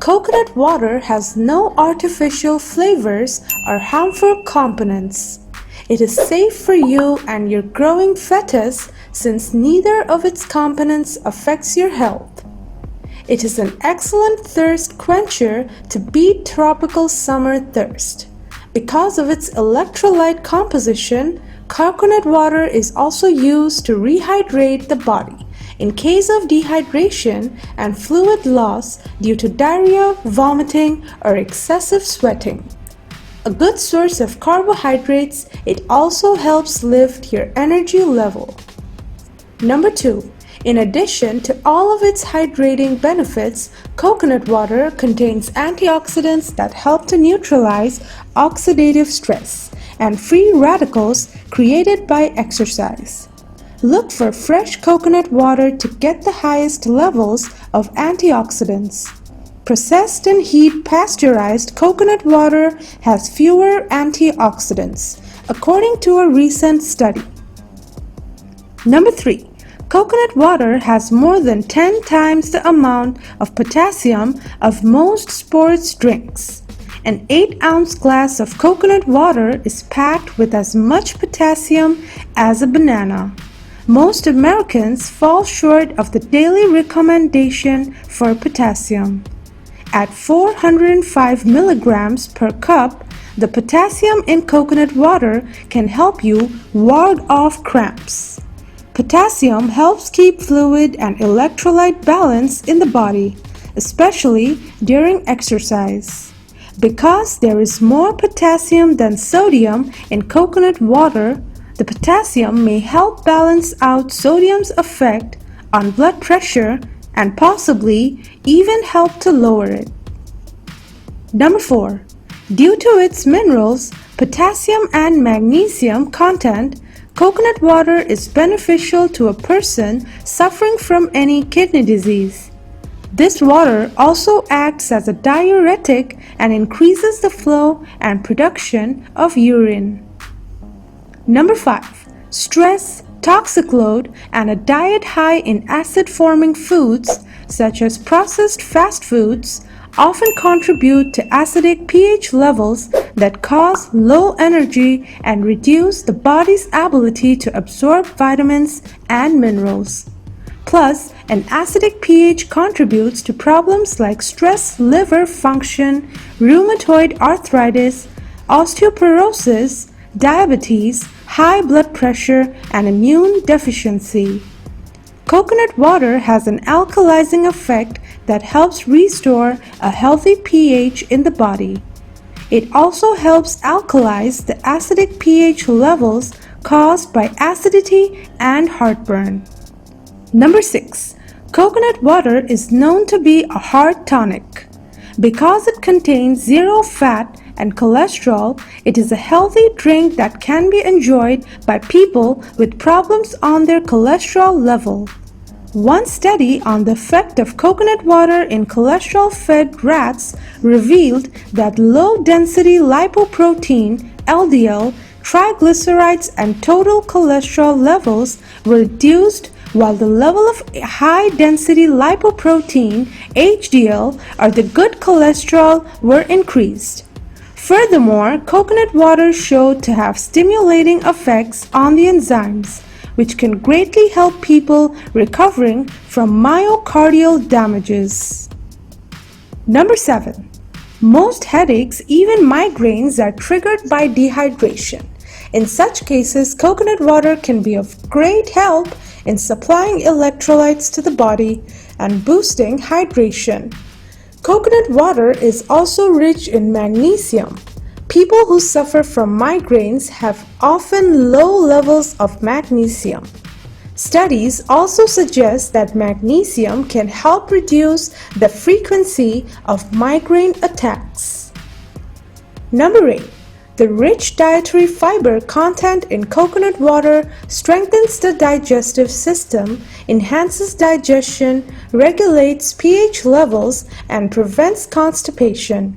Coconut water has no artificial flavors or harmful components. It is safe for you and your growing fetus since neither of its components affects your health. It is an excellent thirst quencher to beat tropical summer thirst. Because of its electrolyte composition, coconut water is also used to rehydrate the body in case of dehydration and fluid loss due to diarrhea, vomiting, or excessive sweating. A good source of carbohydrates, it also helps lift your energy level. Number 2. In addition to all of its hydrating benefits, coconut water contains antioxidants that help to neutralize oxidative stress and free radicals created by exercise. Look for fresh coconut water to get the highest levels of antioxidants. Processed and heat pasteurized coconut water has fewer antioxidants, according to a recent study. Number 3. Coconut water has more than 10 times the amount of potassium of most sports drinks. An 8-ounce glass of coconut water is packed with as much potassium as a banana. Most Americans fall short of the daily recommendation for potassium. At 405 milligrams per cup, the potassium in coconut water can help you ward off cramps. Potassium helps keep fluid and electrolyte balance in the body, especially during exercise. Because there is more potassium than sodium in coconut water, the potassium may help balance out sodium's effect on blood pressure and possibly even help to lower it. Number 4. Due to its minerals, potassium and magnesium content, coconut water is beneficial to a person suffering from any kidney disease. This water also acts as a diuretic and increases the flow and production of urine. Number 5. Stress, toxic load, and a diet high in acid-forming foods, such as processed fast foods, often contribute to acidic pH levels that cause low energy and reduce the body's ability to absorb vitamins and minerals. Plus, an acidic pH contributes to problems like stress liver function, rheumatoid arthritis, osteoporosis, diabetes, high blood pressure, and immune deficiency. Coconut water has an alkalizing effect that helps restore a healthy pH in the body. It also helps alkalize the acidic pH levels caused by acidity and heartburn. Number 6. Coconut water is known to be a heart tonic. Because it contains zero fat and cholesterol, it is a healthy drink that can be enjoyed by people with problems on their cholesterol level. One study on the effect of coconut water in cholesterol-fed rats revealed that low-density lipoprotein (LDL), triglycerides, and total cholesterol levels were reduced while the level of high-density lipoprotein (HDL) or the good cholesterol were increased. Furthermore, coconut water showed to have stimulating effects on the enzymes, which can greatly help people recovering from myocardial damages. Number 7. Most headaches, even migraines, are triggered by dehydration. In such cases, coconut water can be of great help in supplying electrolytes to the body and boosting hydration. Coconut water is also rich in magnesium. People who suffer from migraines have often low levels of magnesium. Studies also suggest that magnesium can help reduce the frequency of migraine attacks. Number 8. The rich dietary fiber content in coconut water strengthens the digestive system, enhances digestion, regulates pH levels, and prevents constipation.